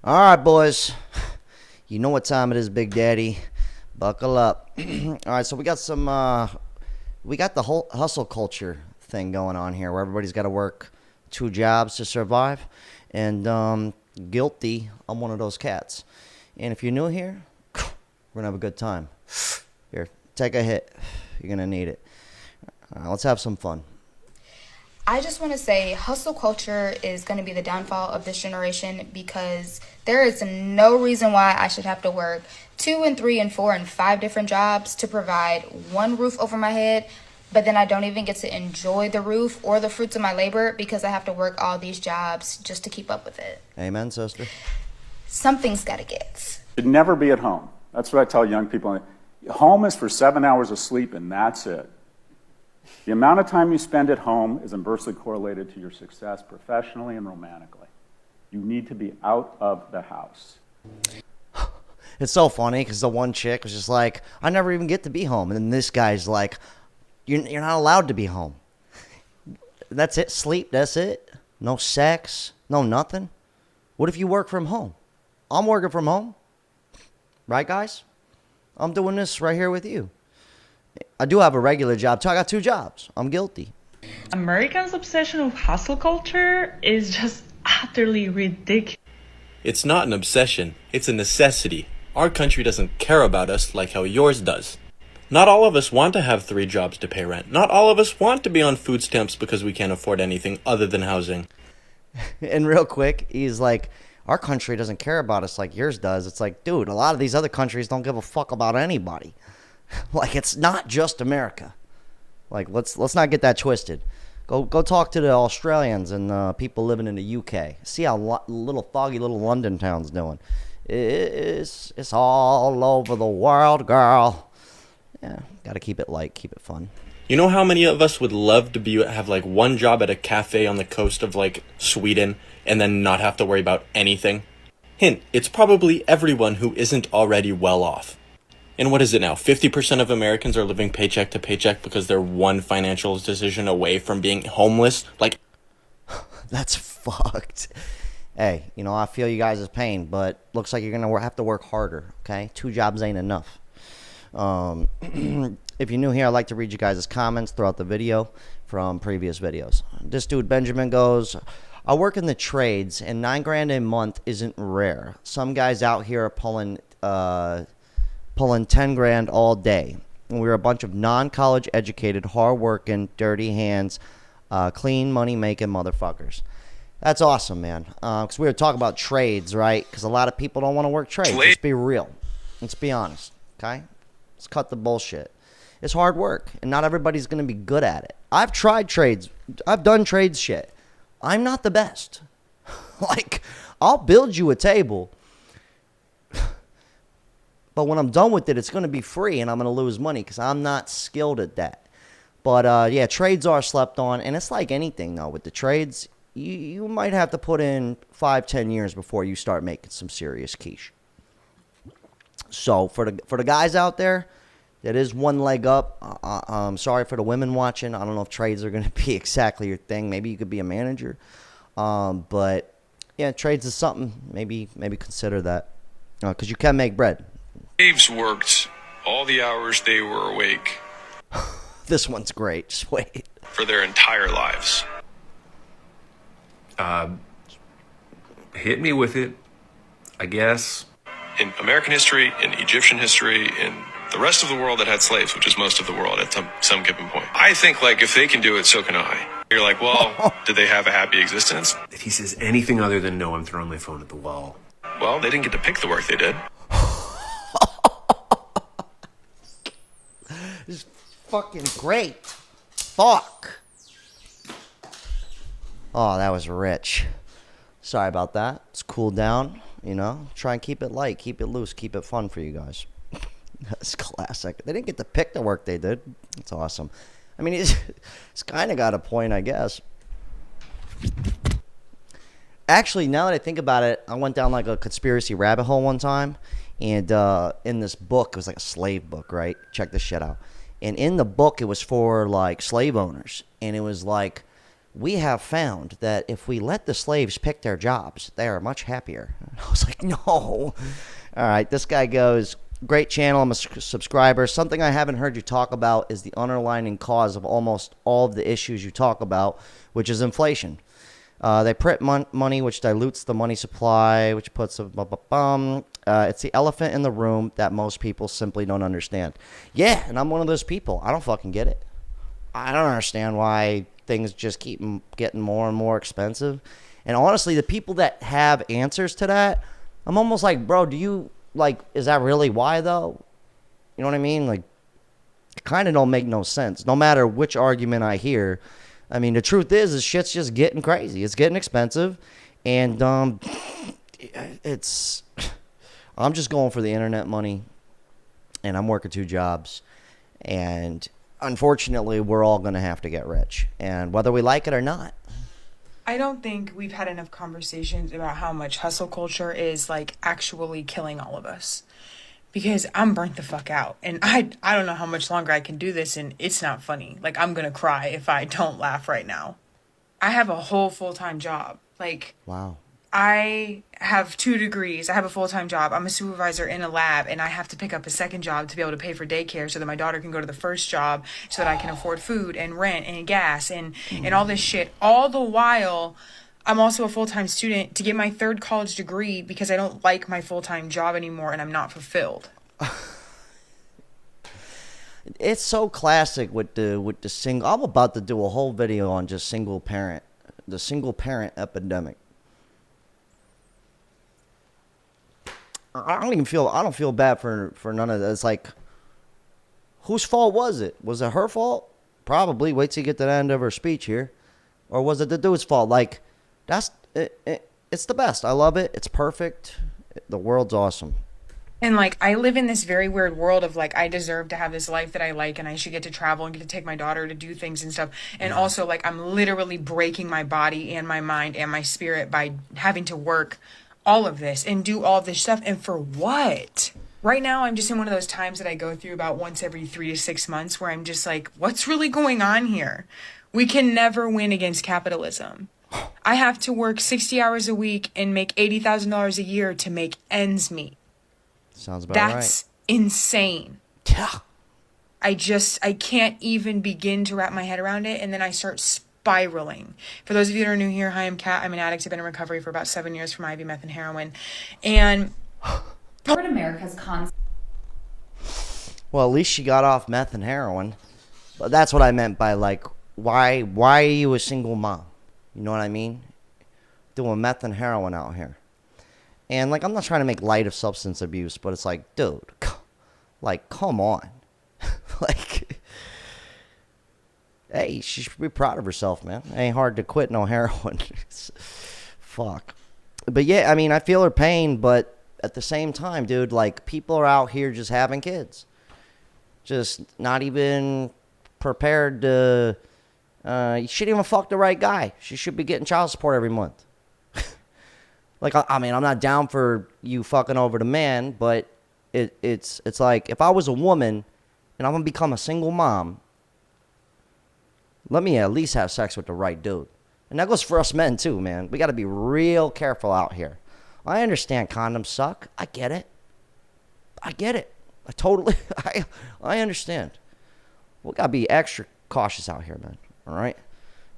All right, boys. You know what time it is, Big Daddy. Buckle up. All right, so we got the whole hustle culture thing going on here where everybody's got to work two jobs to survive. And guilty, I'm one of those cats. And if you're new here, we're going to have a good time. Here, take a hit. You're going to need it. All right, let's have some fun. I just want to say hustle culture is going to be the downfall of this generation because there is no reason why I should have to work 2 and 3 and 4 and 5 different jobs to provide one roof over my head, but then I don't even get to enjoy the roof or the fruits of my labor because I have to work all these jobs just to keep up with it. Amen, sister. Something's got to give. Should never be at home. That's what I tell young people. Home is for 7 hours of sleep, and that's it. The amount of time you spend at home is inversely correlated to your success professionally and romantically. You need to be out of the house. It's so funny because the one chick was just like, I never even get to be home. And then this guy's like, you're not allowed to be home. That's it. Sleep. That's it. No sex. No nothing. What if you work from home? I'm working from home. Right, guys? I'm doing this right here with you. I do have a regular job, too. I got 2 jobs. I'm guilty. Americans' obsession with hustle culture is just utterly ridiculous. It's not an obsession, it's a necessity. Our country doesn't care about us like how yours does. Not all of us want to have 3 jobs to pay rent. Not all of us want to be on food stamps because we can't afford anything other than housing. And real quick, he's like, our country doesn't care about us like yours does. It's like, dude, a lot of these other countries don't give a fuck about anybody. Like, it's not just America. Like, let's not get that twisted. Go talk to the Australians and people living in the UK. See how little foggy little London town's doing. It's all over the world, girl. Yeah, gotta keep it light, keep it fun. You know how many of us would love to have like one job at a cafe on the coast of like Sweden and then not have to worry about anything? Hint, it's probably everyone who isn't already well off. And what is it now? 50% of Americans are living paycheck to paycheck because they're one financial decision away from being homeless? Like, that's fucked. Hey, I feel you guys' pain, but looks like you're going to have to work harder, okay? 2 jobs ain't enough. If you're new here, I'd like to read you guys' comments throughout the video from previous videos. This dude, Benjamin, goes, I work in the trades, and $9,000 a month isn't rare. Some guys out here are pulling $10,000 all day. And we're a bunch of non-college educated, hard-working, dirty hands, clean money-making motherfuckers. That's awesome, man. Because we were talking about trades, right? Because a lot of people don't want to work trades. Let's be real. Let's be honest, okay? Let's cut the bullshit. It's hard work, and not everybody's going to be good at it. I've tried trades. I've done trades shit. I'm not the best. Like, I'll build you a table, but when I'm done with it, it's going to be free, and I'm going to lose money because I'm not skilled at that. But, yeah, trades are slept on, and it's like anything, though. With the trades, you might have to put in 5-10 years before you start making some serious quiche. So, for the guys out there, that is one leg up. I'm sorry for the women watching. I don't know if trades are going to be exactly your thing. Maybe you could be a manager. But, yeah, trades is something. Maybe consider that because you can make bread. Slaves worked all the hours they were awake. This one's great. Just wait. For their entire lives. Hit me with it, I guess. In American history, in Egyptian history, in the rest of the world that had slaves, which is most of the world at some given point. I think, like, if they can do it, so can I. You're like, well, did they have a happy existence? If he says anything other than no, I'm throwing my phone at the wall. Well, they didn't get to pick the work they did. This is fucking great. Fuck. Oh, that was rich. Sorry about that. Let's cool down, Try and keep it light, keep it loose, keep it fun for you guys. That's classic. They didn't get to pick the work they did. It's awesome. I mean, he's kind of got a point, I guess. Actually, now that I think about it, I went down like a conspiracy rabbit hole one time. And in this book, it was like a slave book, right? Check this shit out. And in the book, it was for like slave owners. And it was like we have found that if we let the slaves pick their jobs, they are much happier. I was like, no. All right, this guy goes, great channel, I'm a subscriber. Something I haven't heard you talk about is the underlying cause of almost all of the issues you talk about, which is inflation. They print money, which dilutes the money supply, which puts it's the elephant in the room that most people simply don't understand. Yeah, and I'm one of those people. I don't fucking get it. I don't understand why things just keep getting more and more expensive. And honestly, the people that have answers to that, I'm almost like, bro, do you, like, is that really why, though? You know what I mean? Like, it kind of don't make no sense. No matter which argument I hear, I mean, the truth is shit's just getting crazy. It's getting expensive. And I'm just going for the internet money. And I'm working 2 jobs. And unfortunately, we're all going to have to get rich, and whether we like it or not. I don't think we've had enough conversations about how much hustle culture is, like, actually killing all of us. Because I'm burnt the fuck out, and I don't know how much longer I can do this, and it's not funny. Like, I'm gonna cry if I don't laugh right now. I have a whole full-time job. Like, wow. I have 2 degrees. I have a full-time job. I'm a supervisor in a lab, and I have to pick up a second job to be able to pay for daycare so that my daughter can go to the first job so that I can afford food and rent and gas and all this shit. All the while, I'm also a full-time student to get my 3rd college degree because I don't like my full-time job anymore and I'm not fulfilled. It's so classic with the single. I'm about to do a whole video on just the single parent epidemic. I don't feel bad for none of that. It's like, whose fault was it? Was it her fault? Probably. Wait till you get to the end of her speech here. Or was it the dude's fault? Like, it's the best. I love it. It's perfect. The world's awesome. And, like, I live in this very weird world of, like, I deserve to have this life that I like, and I should get to travel and get to take my daughter to do things and stuff. And also, like, I'm literally breaking my body and my mind and my spirit by having to work all of this and do all this stuff. And for what? Right now, I'm just in one of those times that I go through about once every 3 to 6 months where I'm just like, what's really going on here? We can never win against capitalism. I have to work 60 hours a week and make $80,000 a year to make ends meet. Sounds about right. That's insane. Yeah. I can't even begin to wrap my head around it. And then I start spiraling. For those of you that are new here, hi, I'm Kat. I'm an addict. I've been in recovery for about 7 years from IV, meth, and heroin. And corporate America's well, at least she got off meth and heroin. But that's what I meant by, like, why are you a single mom? You know what I mean? Doing meth and heroin out here. And, like, I'm not trying to make light of substance abuse, but it's like, dude, like, come on. Like, hey, she should be proud of herself, man. It ain't hard to quit no heroin. Fuck. But, yeah, I mean, I feel her pain, but at the same time, dude, like, people are out here just having kids. Just not even prepared to... you shouldn't even fuck the right guy. She should be getting child support every month. Like, I mean, I'm not down for you fucking over the man, but it's like, if I was a woman and I'm going to become a single mom, let me at least have sex with the right dude. And that goes for us men, too, man. We got to be real careful out here. I understand condoms suck. I get it. I totally, I understand. We got to be extra cautious out here, man. All right?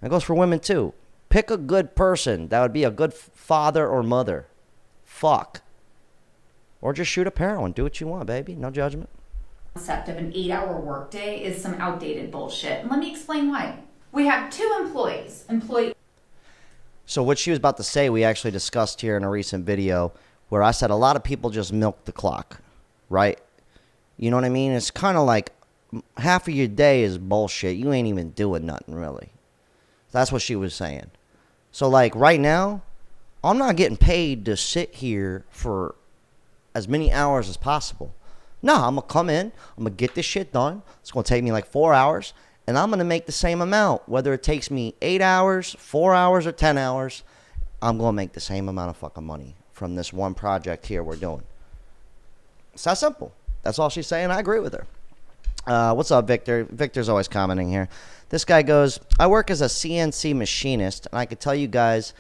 That goes for women, too. Pick a good person that would be a good father or mother. Fuck. Or just shoot up heroin. Do what you want, baby. No judgment. Concept of an 8-hour workday is some outdated bullshit. And let me explain why. We have 2 employees. So what she was about to say, we actually discussed here in a recent video where I said a lot of people just milk the clock, right? You know what I mean? It's kind of like half of your day is bullshit. You ain't even doing nothing, really. That's what she was saying. So, like, right now, I'm not getting paid to sit here for as many hours as possible. No, I'm going to come in. I'm going to get this shit done. It's going to take me like 4 hours. And I'm going to make the same amount. Whether it takes me 8 hours, 4 hours, or 10 hours, I'm going to make the same amount of fucking money from this one project here we're doing. It's that simple. That's all she's saying. I agree with her. What's up, Victor? Victor's always commenting here. This guy goes, I work as a CNC machinist, and I can tell you guys,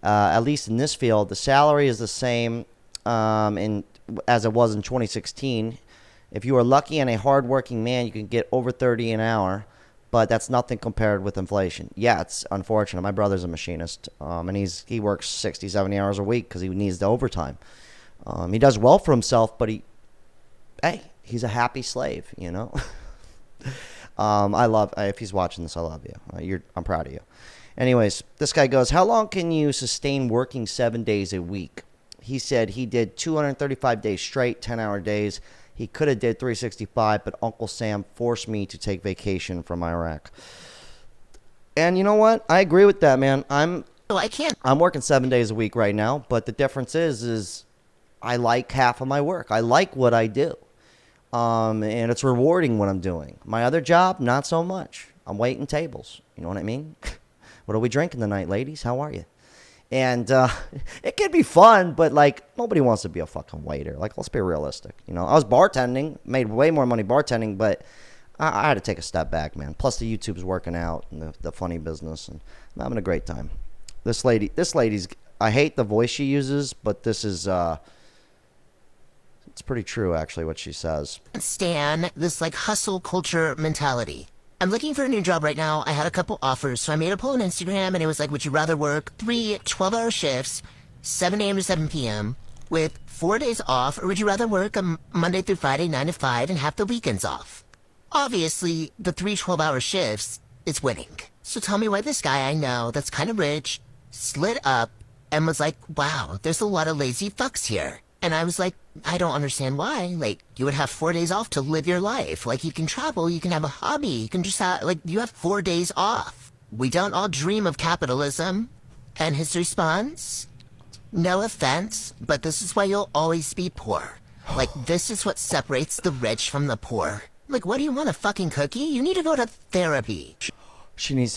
at least in this field, the salary is the same as it was in 2016. If you are lucky and a hardworking man, you can get over 30 an hour, but that's nothing compared with inflation. Yeah, it's unfortunate. My brother's a machinist, and he works 60, 70 hours a week because he needs the overtime. He does well for himself, but he's a happy slave, you know. If he's watching this, I love you. I'm proud of you. Anyways, this guy goes, how long can you sustain working 7 days a week? He said he did 235 days straight, 10-hour days. He could have did 365, but Uncle Sam forced me to take vacation from Iraq. And you know what? I agree with that, man. I'm working 7 days a week right now, but the difference is I like half of my work. I like what I do. And it's rewarding what I'm doing. My other job, not so much. I'm waiting tables. You know what I mean? What are we drinking tonight, ladies? How are you? And it can be fun, but, like, nobody wants to be a fucking waiter. Like, let's be realistic. You know, I was bartending, made way more money bartending, but I had to take a step back, man. Plus, the YouTube's working out and the funny business, and I'm having a great time. This lady's, I hate the voice she uses, but this is, it's pretty true, actually, what she says. Stan, this, like, hustle culture mentality. I'm looking for a new job right now. I had a couple offers, so I made a poll on Instagram, and it was like, would you rather work 3 12-hour shifts, 7 a.m. to 7 p.m., with 4 days off, or would you rather work a Monday through Friday, 9 to 5, and have the weekends off? Obviously, the 3 12-hour shifts is winning. So tell me why this guy I know that's kind of rich slid up and was like, wow, there's a lot of lazy fucks here. And I was like, I don't understand why. Like, you would have 4 days off to live your life. Like, you can travel, you can have a hobby, you can just have, like, you have 4 days off. We don't all dream of capitalism. And his response? No offense, but this is why you'll always be poor. Like, this is what separates the rich from the poor. Like, what do you want, a fucking cookie? You need to go to therapy. You need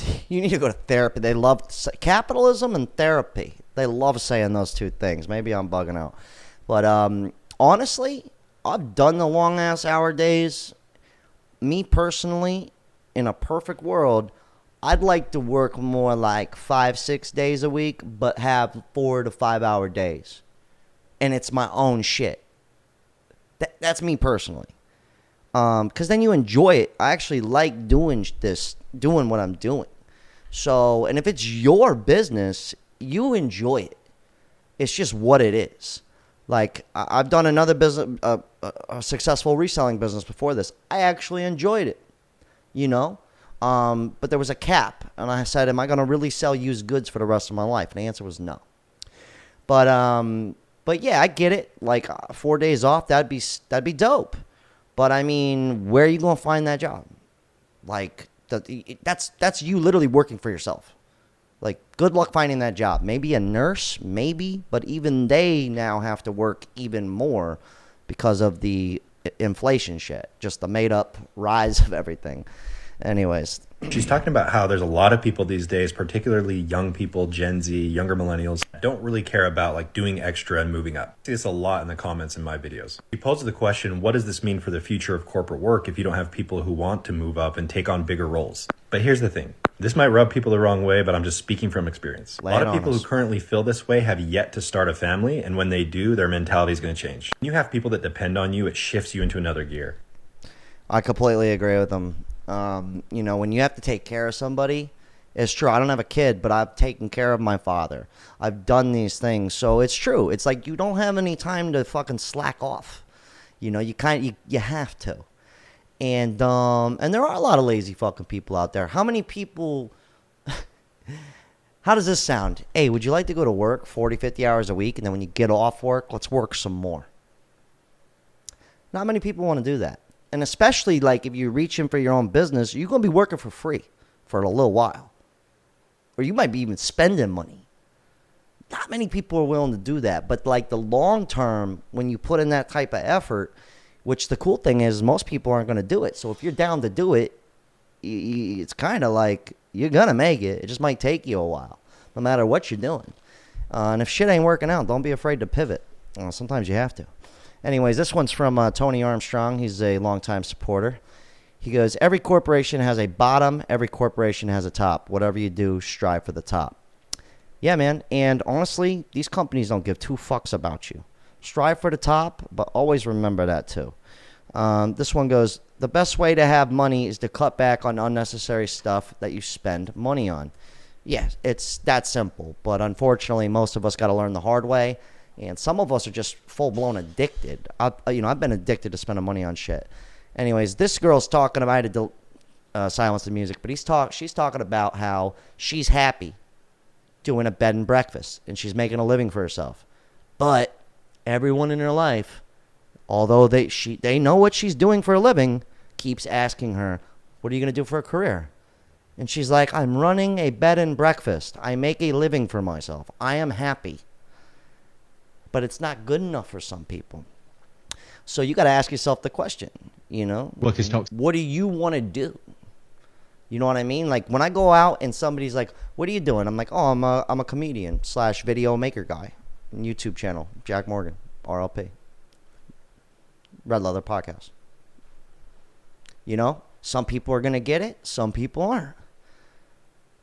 to go to therapy. They love capitalism and therapy. They love saying those two things. Maybe I'm bugging out. But honestly, I've done the long-ass hour days. Me personally, in a perfect world, I'd like to work more like 5-6 days a week, but have 4 to 5 hour days. And it's my own shit. That's me personally. Because then you enjoy it. I actually like doing what I'm doing. So, and if it's your business, you enjoy it. It's just what it is. Like, I've done another business, a successful reselling business before this. I actually enjoyed it, you know? But there was a cap, and I said, am I going to really sell used goods for the rest of my life? And the answer was no. But yeah, I get it. Like, 4 days off, that'd be dope. But, I mean, where are you going to find that job? Like, that's you literally working for yourself. Like, good luck finding that job. Maybe a nurse, maybe. But even they now have to work even more because of the inflation shit. Just the made-up rise of everything. Anyways. She's talking about how there's a lot of people these days, particularly young people, Gen Z, younger millennials, don't really care about like doing extra and moving up. I see this a lot in the comments in my videos. He poses the question, what does this mean for the future of corporate work if you don't have people who want to move up and take on bigger roles? But here's the thing. This might rub people the wrong way, but I'm just speaking from experience. A lot of people who currently feel this way have yet to start a family, and when they do, their mentality is going to change. When you have people that depend on you, it shifts you into another gear. I completely agree with them. You know, when you have to take care of somebody, it's true. I don't have a kid, but I've taken care of my father. I've done these things. So it's true. It's like you don't have any time to fucking slack off. You know, you have to. And there are a lot of lazy fucking people out there. How many people, how does this sound? Hey, would you like to go to work 40, 50 hours a week, and then when you get off work, let's work some more? Not many people want to do that. And especially, like, if you're reaching for your own business, you're going to be working for free for a little while. Or you might be even spending money. Not many people are willing to do that. But, like, the long term, when you put in that type of effort, which the cool thing is most people aren't going to do it. So if you're down to do it, it's kind of like you're going to make it. It just might take you a while, no matter what you're doing. And if shit ain't working out, don't be afraid to pivot. Sometimes you have to. Anyways, this one's from Tony Armstrong. He's a longtime supporter. He goes, every corporation has a bottom, every corporation has a top. Whatever you do, strive for the top. Yeah, man. And honestly, these companies don't give two fucks about you. Strive for the top, but always remember that too. This one goes, the best way to have money is to cut back on unnecessary stuff that you spend money on. Yeah, it's that simple. But unfortunately, most of us got to learn the hard way. And some of us are just full-blown addicted. I've been addicted to spending money on shit. Anyways, this girl's talking about, I had to silence the music, but she's talking about how she's happy doing a bed and breakfast, and she's making a living for herself. But everyone in her life, although they know what she's doing for a living, keeps asking her, what are you going to do for a career? And she's like, I'm running a bed and breakfast. I make a living for myself. I am happy. But it's not good enough for some people. So you got to ask yourself the question, Work is toxic. What do you want to do? You know what I mean? Like when I go out and somebody's like, what are you doing? I'm like, oh, I'm a comedian / video maker guy. YouTube channel, Jack Morgan, RLP. Red Leather Podcast. Some people are going to get it. Some people aren't.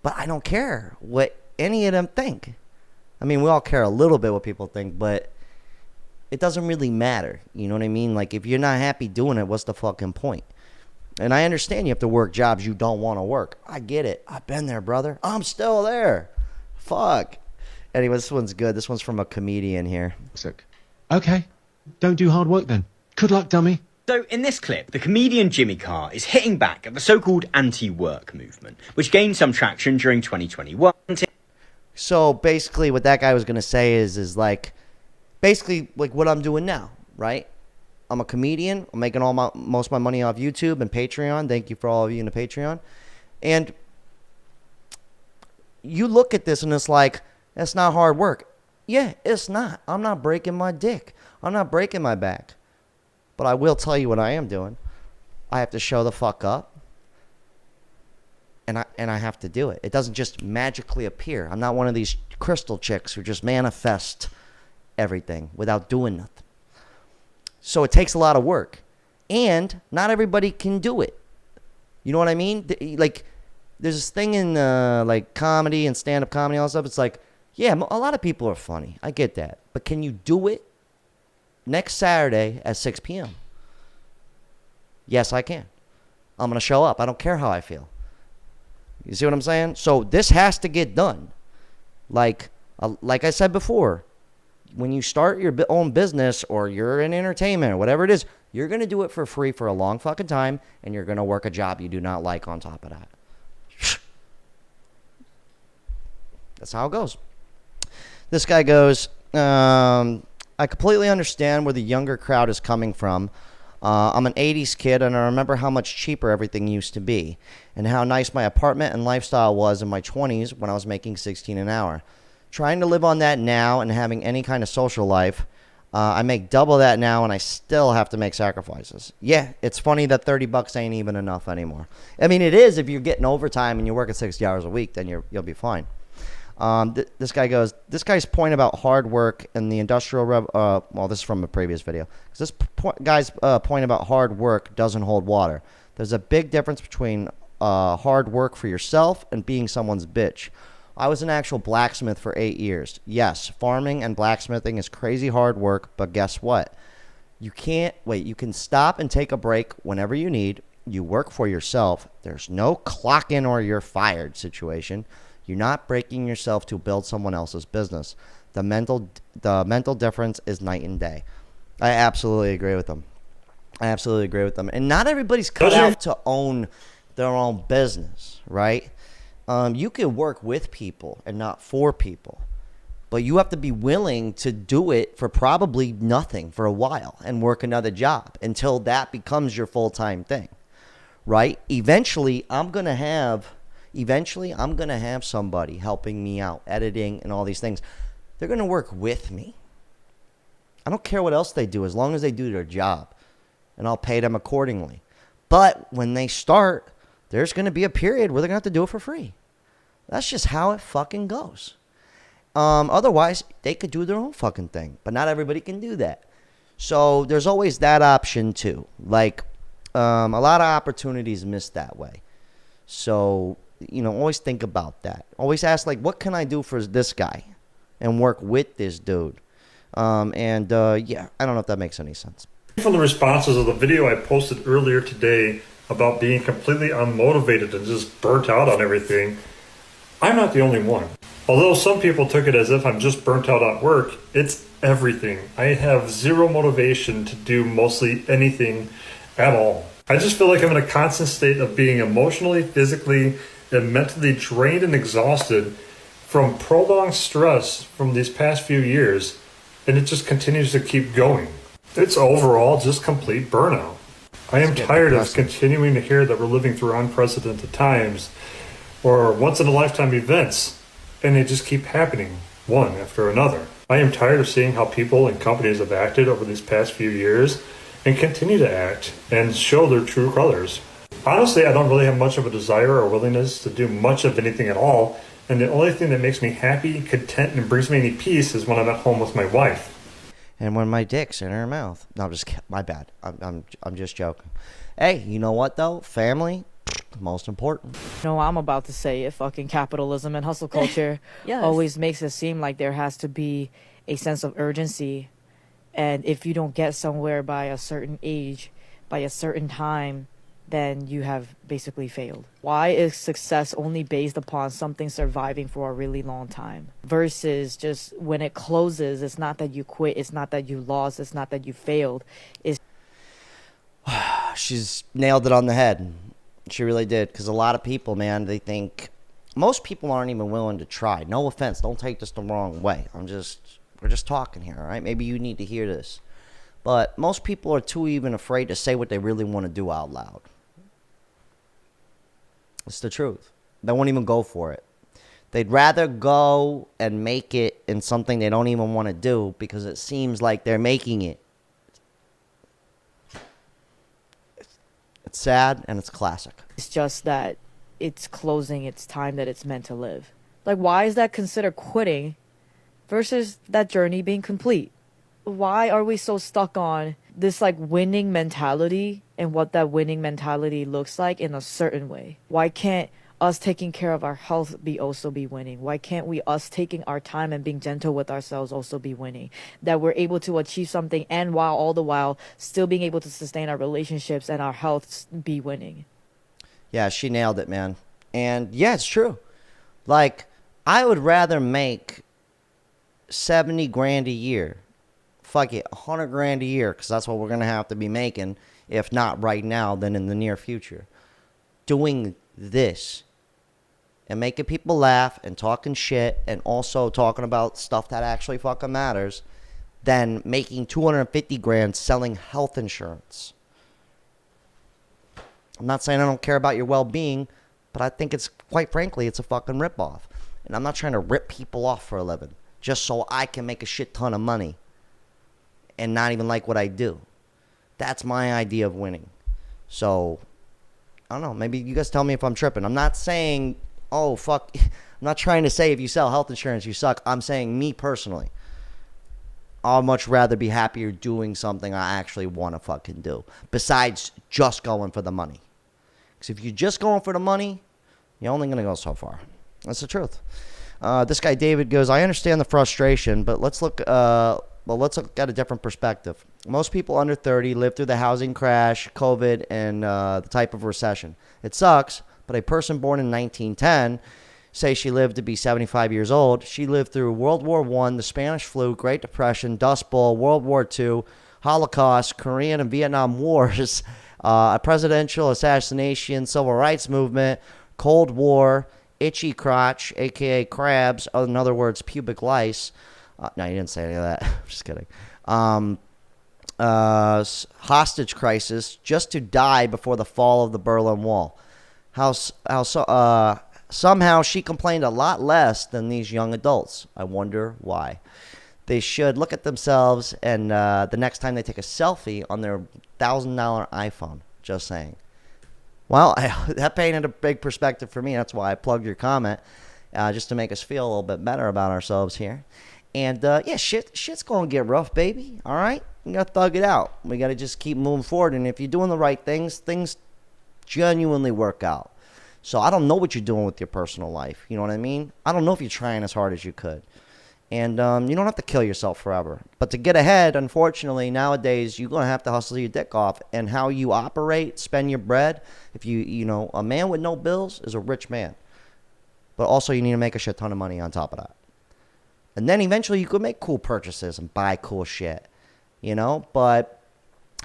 But I don't care what any of them think. I mean, we all care a little bit what people think, but it doesn't really matter. You know what I mean? Like, if you're not happy doing it, what's the fucking point? And I understand you have to work jobs you don't want to work. I get it. I've been there, brother. I'm still there. Fuck. Anyway, this one's good. This one's from a comedian here. Okay. Don't do hard work then. Good luck, dummy. So in this clip, the comedian Jimmy Carr is hitting back at the so-called anti-work movement, which gained some traction during 2021. So basically what that guy was going to say is like, basically like what I'm doing now, right? I'm a comedian. I'm making most of my money off YouTube and Patreon. Thank you for all of you in the Patreon. And you look at this and it's like, that's not hard work. Yeah, it's not. I'm not breaking my dick. I'm not breaking my back. But I will tell you what I am doing. I have to show the fuck up. And I have to do it. It doesn't just magically appear. I'm not one of these crystal chicks who just manifest everything without doing nothing. So it takes a lot of work. And not everybody can do it. You know what I mean? Like, there's this thing in like comedy and stand-up comedy and all that stuff. It's like, yeah, a lot of people are funny. I get that. But can you do it next Saturday at 6 p.m.? Yes, I can. I'm going to show up. I don't care how I feel. You see what I'm saying? So this has to get done. Like I said before, when you start your own business or you're in entertainment or whatever it is, you're going to do it for free for a long fucking time, and you're going to work a job you do not like on top of that. That's how it goes. This guy goes, I completely understand where the younger crowd is coming from. I'm an 80s kid, and I remember how much cheaper everything used to be and how nice my apartment and lifestyle was in my 20s when I was making $16 an hour. Trying to live on that now and having any kind of social life, I make double that now, and I still have to make sacrifices. Yeah, it's funny that $30 ain't even enough anymore. I mean, it is if you're getting overtime and you're working 60 hours a week, then you'll be fine. This guy's point about hard work and the industrial well, this is from a previous video. This guy's point about hard work doesn't hold water. There's a big difference between hard work for yourself and being someone's bitch. I was an actual blacksmith for 8 years. Yes, farming and blacksmithing is crazy hard work, but guess what? You can stop and take a break whenever you need. You work for yourself. There's no clock in or you're fired situation. You're not breaking yourself to build someone else's business. The mental difference is night and day. I absolutely agree with them. And not everybody's cut out to own their own business, right? You can work with people and not for people. But you have to be willing to do it for probably nothing for a while and work another job until that becomes your full-time thing, right? Eventually, I'm going to have somebody helping me out, editing and all these things. They're going to work with me. I don't care what else they do as long as they do their job, and I'll pay them accordingly. But when they start, there's going to be a period where they're going to have to do it for free. That's just how it fucking goes. Otherwise, they could do their own fucking thing, but not everybody can do that. So there's always that option too. Like, A lot of opportunities missed that way. So, always think about that. Always ask, like, what can I do for this guy and work with this dude? Yeah, I don't know if that makes any sense. From the responses of the video I posted earlier today about being completely unmotivated and just burnt out on everything, I'm not the only one. Although some people took it as if I'm just burnt out at work, it's everything. I have zero motivation to do mostly anything at all. I just feel like I'm in a constant state of being emotionally, physically, and mentally drained and exhausted from prolonged stress from these past few years, and it just continues to keep going. It's overall just complete burnout. I am tired of continuing to hear that we're living through unprecedented times or once-in-a-lifetime events, and they just keep happening, one after another. I am tired of seeing how people and companies have acted over these past few years and continue to act and show their true colors. Honestly, I don't really have much of a desire or willingness to do much of anything at all, and the only thing that makes me happy, content, and brings me any peace is when I'm at home with my wife. And when my dick's in her mouth. No, I'm just kidding. My bad. I'm just joking. Hey, you know what though? Family, most important. No, I'm about to say it. Fucking capitalism and hustle culture Yes. always makes it seem like there has to be a sense of urgency, and if you don't get somewhere by a certain age, by a certain time, then you have basically failed. Why is success only based upon something surviving for a really long time versus just when it closes? It's not that you quit, it's not that you lost, it's not that you failed. It's She's nailed it on the head. She really did. Because a lot of people, man, they think most people aren't even willing to try. No offense, don't take this the wrong way. We're just talking here, all right? Maybe you need to hear this. But most people are too even afraid to say what they really want to do out loud. It's the truth. They won't even go for it. They'd rather go and make it in something they don't even want to do because it seems like they're making it. It's sad and it's classic. It's just that it's closing its time that it's meant to live. Like, why is that considered quitting versus that journey being complete? Why are we so stuck on this like winning mentality and what that winning mentality looks like in a certain way? Why can't us taking care of our health also be winning? Why can't we us taking our time and being gentle with ourselves also be winning? That we're able to achieve something and while all the while still being able to sustain our relationships and our health be winning. Yeah, she nailed it, man. And yeah, it's true. Like, I would rather make 70 grand a year. Fuck it, 100 grand a year, because that's what we're going to have to be making, if not right now, then in the near future. Doing this and making people laugh and talking shit and also talking about stuff that actually fucking matters than making 250 grand selling health insurance. I'm not saying I don't care about your well-being, but I think it's, quite frankly, it's a fucking ripoff. And I'm not trying to rip people off for a living just so I can make a shit ton of money and not even like what I do. That's my idea of winning. So, I don't know. Maybe you guys tell me if I'm tripping. I'm not saying, oh, fuck. I'm not trying to say if you sell health insurance, you suck. I'm saying me personally. I'd much rather be happier doing something I actually want to fucking do. Besides just going for the money. Because if you're just going for the money, you're only going to go so far. That's the truth. This guy David goes, I understand the frustration, but let's look at a different perspective. Most people under 30 lived through the housing crash, COVID, and the type of recession. It sucks, but a person born in 1910, say she lived to be 75 years old, she lived through World War I, the Spanish flu, Great Depression, Dust Bowl, World War II, Holocaust, Korean and Vietnam Wars, a presidential assassination, civil rights movement, Cold War, itchy crotch, a.k.a. crabs, in other words, pubic lice. No, you didn't say any of that. I'm just kidding. Hostage crisis, just to die before the fall of the Berlin Wall. Somehow she complained a lot less than these young adults. I wonder why. They should look at themselves and the next time they take a selfie on their $1,000 iPhone. Just saying. Well, that painted a big perspective for me. That's why I plugged your comment, just to make us feel a little bit better about ourselves here. And, yeah, shit's going to get rough, baby. All right? gotta thug it out. We gotta just keep moving forward. And if you're doing the right things, things genuinely work out. So I don't know what you're doing with your personal life. You know what I mean? I don't know if you're trying as hard as you could. And you don't have to kill yourself forever. But to get ahead, unfortunately, nowadays, you're going to have to hustle your dick off. And how you operate, spend your bread, if a man with no bills is a rich man. But also you need to make a shit ton of money on top of that. And then eventually you could make cool purchases and buy cool shit. But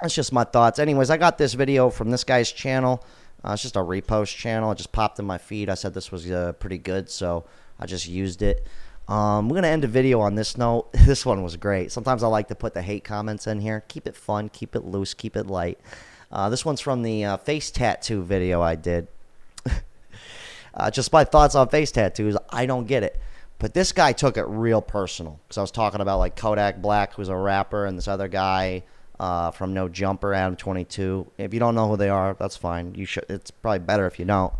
that's just my thoughts. Anyways, I got this video from this guy's channel. It's just a repost channel. It just popped in my feed. I said this was pretty good, so I just used it. We're going to end the video on this note. This one was great. Sometimes I like to put the hate comments in here. Keep it fun, keep it loose, keep it light. This one's from the face tattoo video I did. Just my thoughts on face tattoos. I don't get it. But this guy took it real personal. Because I was talking about like Kodak Black, who's a rapper, and this other guy from No Jumper, Adam 22. If you don't know who they are, that's fine. You should. It's probably better if you don't.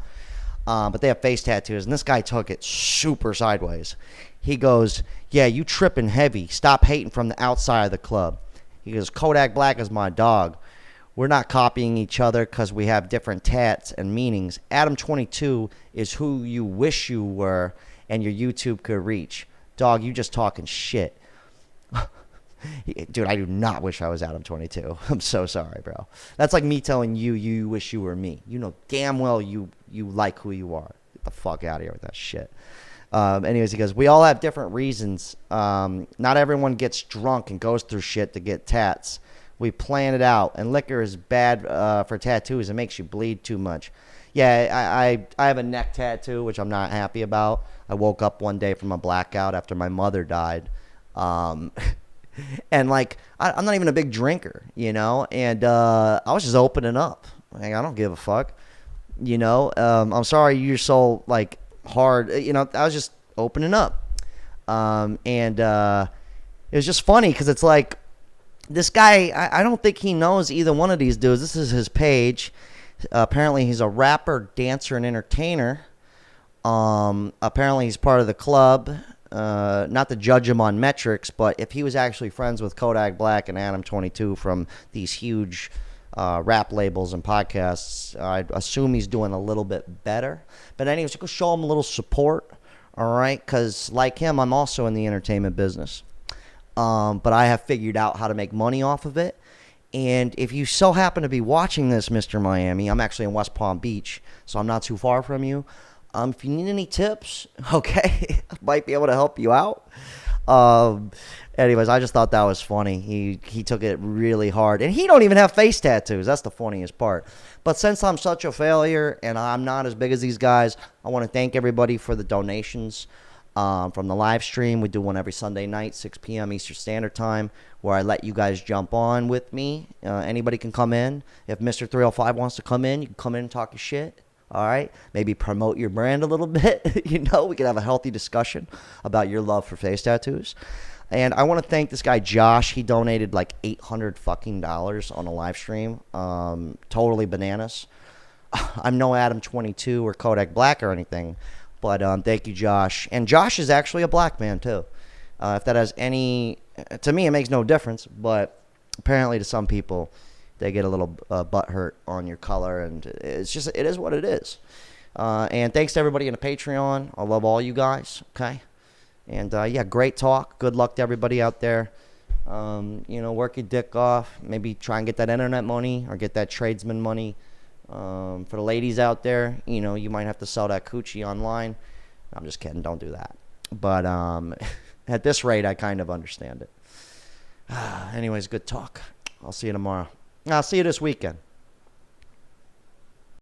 But they have face tattoos, and this guy took it super sideways. He goes, yeah, you tripping heavy. Stop hating from the outside of the club. He goes, Kodak Black is my dog. We're not copying each other because we have different tats and meanings. Adam 22 is who you wish you were and your YouTube could reach. Dog, you just talking shit. Dude, I do not wish I was Adam 22. I'm so sorry, bro. That's like me telling you, you wish you were me. You know damn well you like who you are. Get the fuck out of here with that shit. Anyways, he goes, we all have different reasons. Not everyone gets drunk and goes through shit to get tats. We plan it out. And liquor is bad for tattoos. It makes you bleed too much. Yeah, I have a neck tattoo, which I'm not happy about. I woke up one day from a blackout after my mother died. And like, I'm not even a big drinker, and I was just opening up. Like, I don't give a fuck, I'm sorry you're so like hard, I was just opening up. And it was just funny because it's like this guy, I don't think he knows either one of these dudes. This is his page. Apparently he's a rapper, dancer, and entertainer. Apparently he's part of the club. Not to judge him on metrics, but if he was actually friends with Kodak Black and Adam 22 from these huge rap labels and podcasts, I'd assume he's doing a little bit better. But anyways, go show him a little support, all right? Because like him, I'm also in the entertainment business. But I have figured out how to make money off of it. And if you so happen to be watching this, Mr. Miami, I'm actually in West Palm Beach, so I'm not too far from you. If you need any tips, okay, I might be able to help you out. Anyways, I just thought that was funny. He took it really hard. And he don't even have face tattoos. That's the funniest part. But since I'm such a failure and I'm not as big as these guys, I want to thank everybody for the donations from the live stream. We do one every Sunday night, 6 p.m. Eastern Standard Time, where I let you guys jump on with me. Anybody can come in. If Mr. 305 wants to come in, you can come in and talk your shit. All right, maybe promote your brand a little bit. We can have a healthy discussion about your love for face tattoos. And I want to thank this guy Josh. He donated like $800 on a live stream. Totally bananas. I'm no Adam 22 or Kodak Black or anything, but thank you, Josh. And Josh is actually a black man too. If that has any, to me, it makes no difference, but apparently to some people, they get a little butt hurt on your color, and it is what it is. And thanks to everybody in the Patreon. I love all you guys, okay? And, yeah, great talk. Good luck to everybody out there. Work your dick off. Maybe try and get that internet money or get that tradesman money. For the ladies out there, you might have to sell that coochie online. I'm just kidding. Don't do that. But at this rate, I kind of understand it. Anyways, good talk. I'll see you tomorrow. I'll see you this weekend.